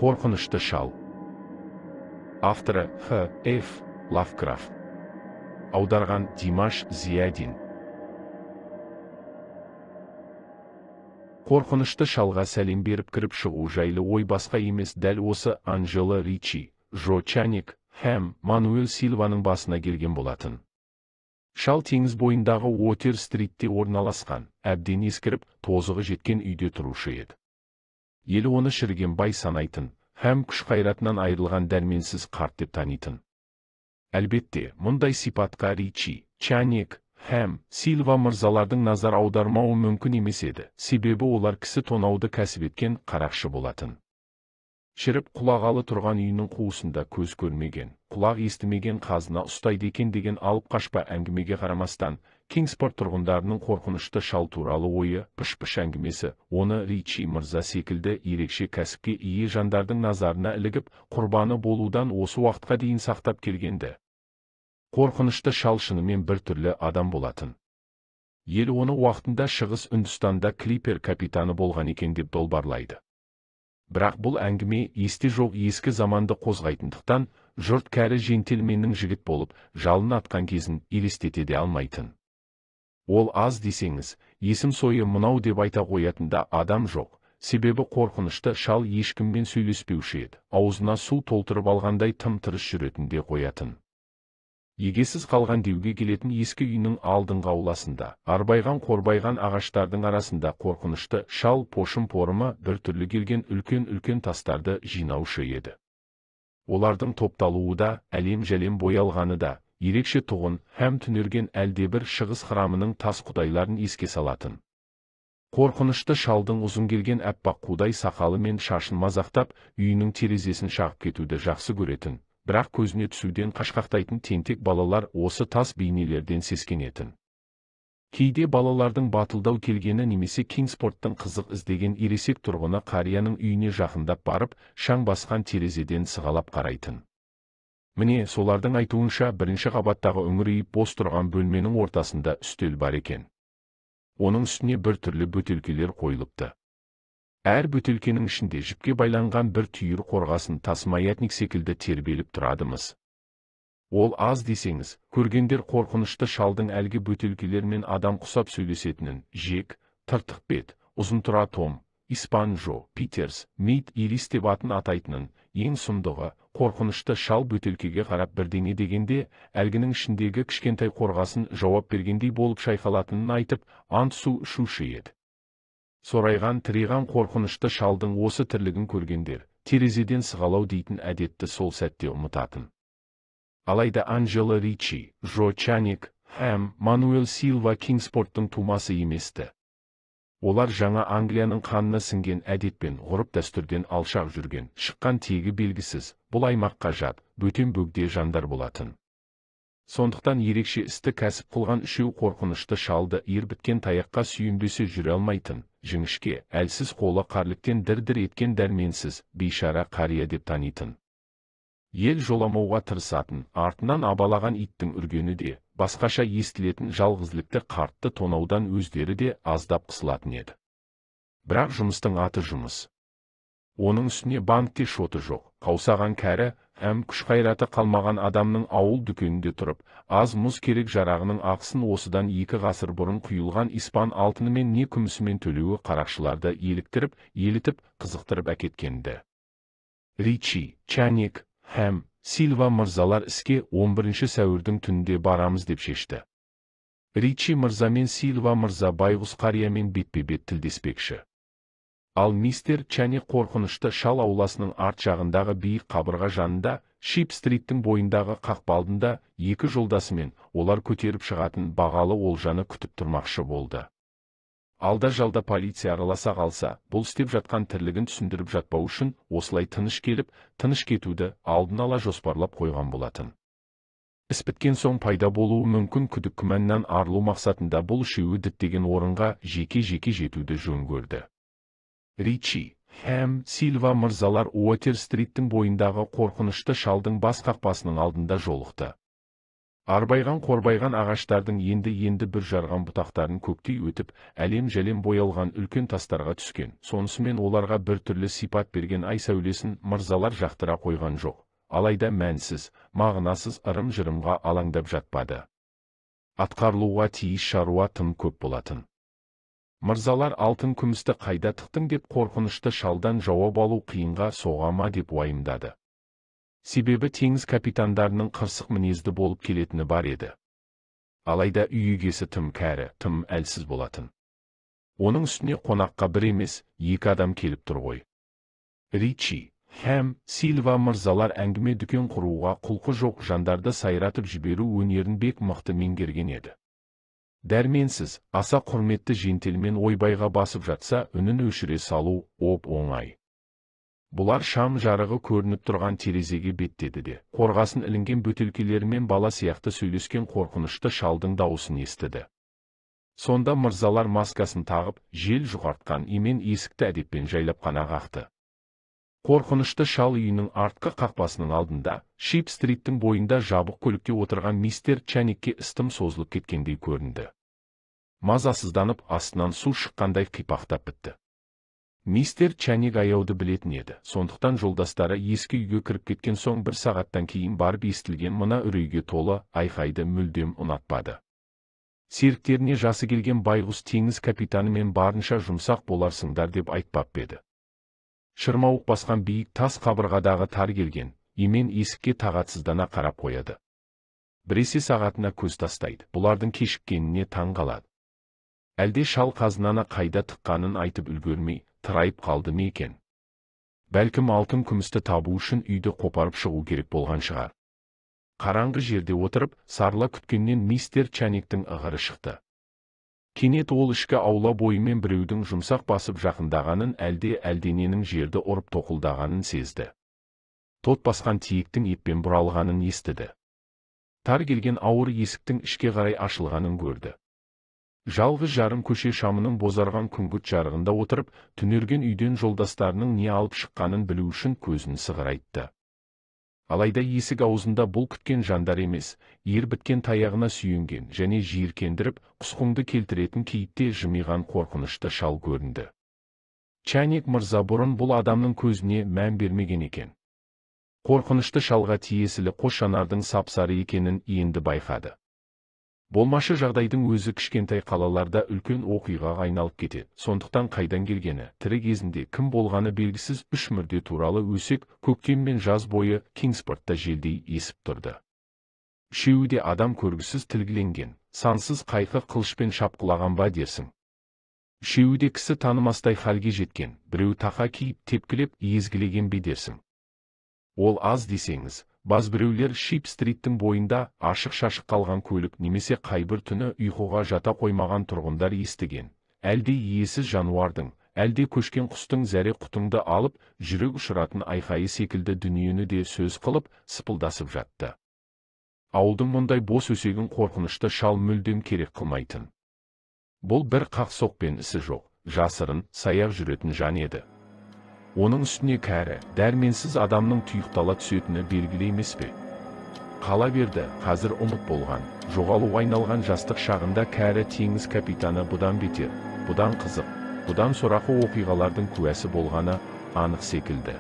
Қорқынышты шал. Авторы Х. Ф. Лавкрафт. Аударған Димаш Зиядин. Қорқынышты шалға сәлем беріп кіріп шығу жайлы ой басқа емес дәл осы Анджела Ричи, Джо Чаник һәм Мануэль Силваның басына келген болатын. Шал теңіз бойындағы Уотер-стритте орналасқан, әбден ескіріп, тозығы жеткен үйде тұрушы еді. Елі оны шіріген бай санайтын, һәм күш-қайратынан айырылған дәрменсіз қарт деп танитын. Әлбетте, мұндай сипатқа Ричи, Чаник һәм Силва мырзалардың назар аудармауы мүмкін емес еді, себебі олар кісі тонауды кәсіп еткен қарақшы болатын. Шіріп құлағалы тұрған үйінің қуысында көз көрмеген, құлақ естімеген қазына ұстайды екен деген алып қашпа әңгімеге қарамастан, Кингспорт тұрғындарының қорқынышты шал туралы ойы, пыш-пыш әңгімесі, оны Ричи мырза секілді ерекше кәсіпке ие жандардың назарына ілігіп, құрбаны болудан осы уақытқа дейін сақтап келгенді. Қорқынышты шал шынымен бір түрлі адам болатын. Ел оны уақытында Шығыс Үндістанда клипер капитаны болған екен деп долбарлайды. Бірақ бұл әңгіме есте жоқ ескі заманды қозғайтындықтан, жұрт кәрі жентелменнің жігіт болып, жалын атқан кезін елестете де алмайтын. Ол аз десеңіз, есім сойы мынау деп айта қоятында адам жоқ, себебі қорқынышты шал ешкіммен сөйлеспеуші еді, аузына су толтырып алғандай тым-тырыс жүретінде қоятын. Егесіз қалған деуге келетін ескі үйінің алдыңғы ауласында, арбайған-қорбайған ағаштардың арасында қорқынышты шал пошым-порымы бір түрлі келген үлкен-үлкен тастарды жинаушы еді. Олардың топталуы да, әлем-жәлем боялғаны да, ерекше тұғын һәм түнерген әлдебір шығыс храмының тас құдайларын еске салатын. Қорқынышты шалдың ұзын келген әппақ қудай сақалы мен шашын мазақтап, үйінің терезесін шағып кетуді жақсы көретін. Бірақ көзіне түсуден қашқақтайтын тентек балалар осы тас бейнелерден сескенетін. Кейде балалардың батылдау келгені немесе Кингспорттың қызық іздеген ересек тұрғыны қарияның үйіне жақындап барып, шаң басқан терезеден сығалап қарайтын. Міне, солардың айтуынша бірінші қабаттағы үңірейіп бос тұрған бөлменің ортасында үстел бар екен. Оның үстіне бір түрлі бөтелкелер қойылыпты. Әр бөтелкенің ішінде жіпке байланған бір түйір қорғасын тасмаятник секілді тербеліп тұрадымыз. Ол аз десеңіз, көргендер қорқынышты шалдың әлгі бөтелкелермен адам құсап сөйлесетінін, жек, тыртық бет, ұзын тұра Том, Испан Джо, Питерс, Мейт Ирис деп атын атайтынын, ең сұмдығы, қорқынышты шал бөтелкеге қарап бірдеңе дегенде, әлгінің ішіндегі кішкентай қорғасын жауап бергендей болып шайқалатынын айтып, ант су ішуші еді. Сорайған тірейған қорқынышты шалдың осы тірлігін көргендер, терезеден сығалау дейтін әдетті сол сәтте ұмытатын. Алайда Анджела Ричи, Джо Чаник һәм Мануэль Силва Кингспорттың тумасы еместі. Олар жаңа Англияның қанына сіңген әдетпен ғұрып дәстүрден алшақ жүрген, шыққан тегі белгісіз, бұл аймаққа жат, бөтен бөгде жандар болатын. Сондықтан ерекше істі кәсіп қылған үшеу қорқынышты шалды ербіткен таяққа сүйемдесе жүре алмайтын, жіңішке, әлсіз қолы қарліктен дір-дір еткен дәрменсіз, бейшара қария деп танитын. Ел жоламауға тырысатын, артынан абалаған иттің үргені де, басқаша естілетін жалғызлікті қартты тонаудан өздері де аздап қысылатын еді. Бірақ жұмыстың аты жұмыс. Оның үстіне банкте шоты жоқ, қаусаған кәрі, һәм күш-қайраты қалмаған адамның ауыл дүкенінде тұрып, аз мұз керек жарағының ақысын осыдан 2 ғасыр бұрын құйылған испан алтынымен не күмісімен төлеуі қарақшыларды елітіп, қызықтырып әкеткенді. Ричи, Чаник һәм Силва мырзалар іске 11 сәуірдің түнінде барамыз деп шешті. Ричи мырза мен Силва мырза байғұс қариямен бетпе-бет тілдеспекші. Ал мистер Чаник қорқынышты шал ауласының арт жағындағы биік қабырға жанында, Шип-стриттің бойындағы қақпалдында 2 жолдасымен олар көтеріп шығатын бағалы олжаны күтіп тұрмақшы болды. Алда-жалда полиция араласа қалса, бұл істеп жатқан тірлігін түсіндіріп жатпау үшін, осылай тыныш келіп, тыныш кетуді алдын ала жоспарлап қойған болатын. Іс біткен соң пайда болуы мүмкін күдік күмәннан арылу мақсатында бұл үшеуі діттеген орынға жеке-жеке жетуді жөн көрді. Ричи һәм Силва мырзалар Уотер-стриттің бойындағы қорқынышты шалдың бас қақпасының алдында жолықты. Арбайған қорбайған ағаштардың енді бір жарған бұтақтарын көктей өтіп, әлем-жәлем боялған үлкен тастарға түскен. Сонысымен оларға бір түрлі сипат берген ай сәулесін мырзалар жақтыра қойған жоқ. Алайда мәнсіз, мағынасыз ырым-жырымға алаңдап жатпады. Атқарылуға тиіс шаруа тым көп болатын. Мырзалар алтын күмісті қайда тықтың деп қорқынышты шалдан жауап алу қиынға соға ма деп уайымдады. Себебі теңіз капитандарының қырсық мінезді болып келетіні бар еді. Алайда үй егесі тым кәрі, тым әлсіз болатын. Оның үстіне қонаққа бір емес, екі адам келіп тұр ғой. Ричи һәм Сильва мырзалар әңгіме дүкен құруға құлқы жоқ жандарды сайратып жіберу өнерін бек мықты меңгерген еді. Дәрменсіз, аса құрметті жентелмен ойбайға басып жатса, үнін өшіре салу оп-оңай. Бұлар шам жарығы көрініп тұрған терезеге беттеді де, қорғасын ілінген бөтелкелерімен бала сияқты сөйлескен қорқынышты шалдың дауысын естіді. Сонда мырзалар маскасын тағып, жел жұқартқан имен есікті әдеппен жайлап қана қақты. Қорқынышты шал үйінің артқы қақпасының алдында, Шип-стриттің бойында жабық көлікте отырған мистер Чаникке істім созылып кеткендей көрінді. Мазасызданып, астынан су шыққандай қипақтап бітті. Мистер Чаник аяуды білетін еді, сондықтан жолдастары ескі үйге кіріп кеткен соң бір сағаттан кейін барып естілген мына үрейге толы айқайды мүлдем ұнатпады. Серіктеріне жасы келген байғұс теңіз капитанымен барынша жұмсақ боларсыңдар деп айтпап еді. Шырмауық басқан биік тас қабырғадағы тар келген, имен есікке тағатсыздана қарап қояды. Біресе сағатына көз тастайды, бұлардың кешіккеніне таң қалады. Әлде шал қазынаны қайда тыққанын айтып үлгермей, тырайып қалды ма екен? Бәлкім алтын күмісті табу үшін үйді қопарып шығу керек болған шығар. Қараңғы жерде отырып, сарыла күткеннен мистер Чаниктің ығыры шықты. Кенет ол ішкі аула бойымен біреудің жұмсақ басып жақындағанын әлдененің жерді ұрып тоқылдағанын сезді. Тот басқан тиектің еппен бұралғанын естіді. Тар келген ауыр есіктің ішке қарай ашылғанын көрді. Жалғыз жарым көше шамының бозарған күңгірт жарығында отырып, түнерген үйден жолдастарының не алып шыққанын білу үшін көзін сығырайтты. Алайда есік аузында бұл күткен жандар емес, ер біткен таяғына сүйенген және жиіркендіріп, құсқыңды келтіретін кейіпте жымиған қорқынышты шал көрінді. Чаник мырза бұрын бұл адамның көзіне мән бермеген екен. Қорқынышты шалға тиесілі қос жанардың сап-сары екенін енді байқады. Болмашы жағдайдың өзі кішкентай қалаларда үлкен оқиғаға айналып кетеді. Сондықтан қайдан келгені, тірі кезінде кім болғаны белгісіз үш мүрде туралы өсек көктем мен жаз бойы Кингспортта желдей есіп тұрды. Үшеуі де адам көргісіз тілгіленген, сансыз қайқы қылышпен шапқылаған ба дерсің. Үшеуі де кісі танымастай халге жеткен, біреу тақа киіп тепкілеп езгілеген бе дерсің. Ол аз десеңіз, баз біреулер Шип-стриттің бойында ашық-шашық қалған көлік немесе қайбір түні ұйқыға жата қоймаған тұрғындар естіген. Әлде иесіз жануардың, әлде көшкен құстың зәре құтыңды алып, жүрек ұшыратын айқайы секілді дүниені де сөз қылып, сыпылдасып жатты. Ауылдың мұндай бос өсегін қорқынышты шал мүлдем керек қылмайтын. Бұл бір қақсоқпен ісі жоқ, жасырын, саяқ жүретін жан еді. Оның үстіне кәрі, дәрменсіз адамның тұйықтала түсетіні белгілі емес пе? Қала берді, қазір ұмыт болған, жоғалу айналған жастық шағында кәрі теңіз капитаны бұдан бетер, бұдан қызық, бұдан сорақы оқиғалардың куәсі болғаны анық секілді.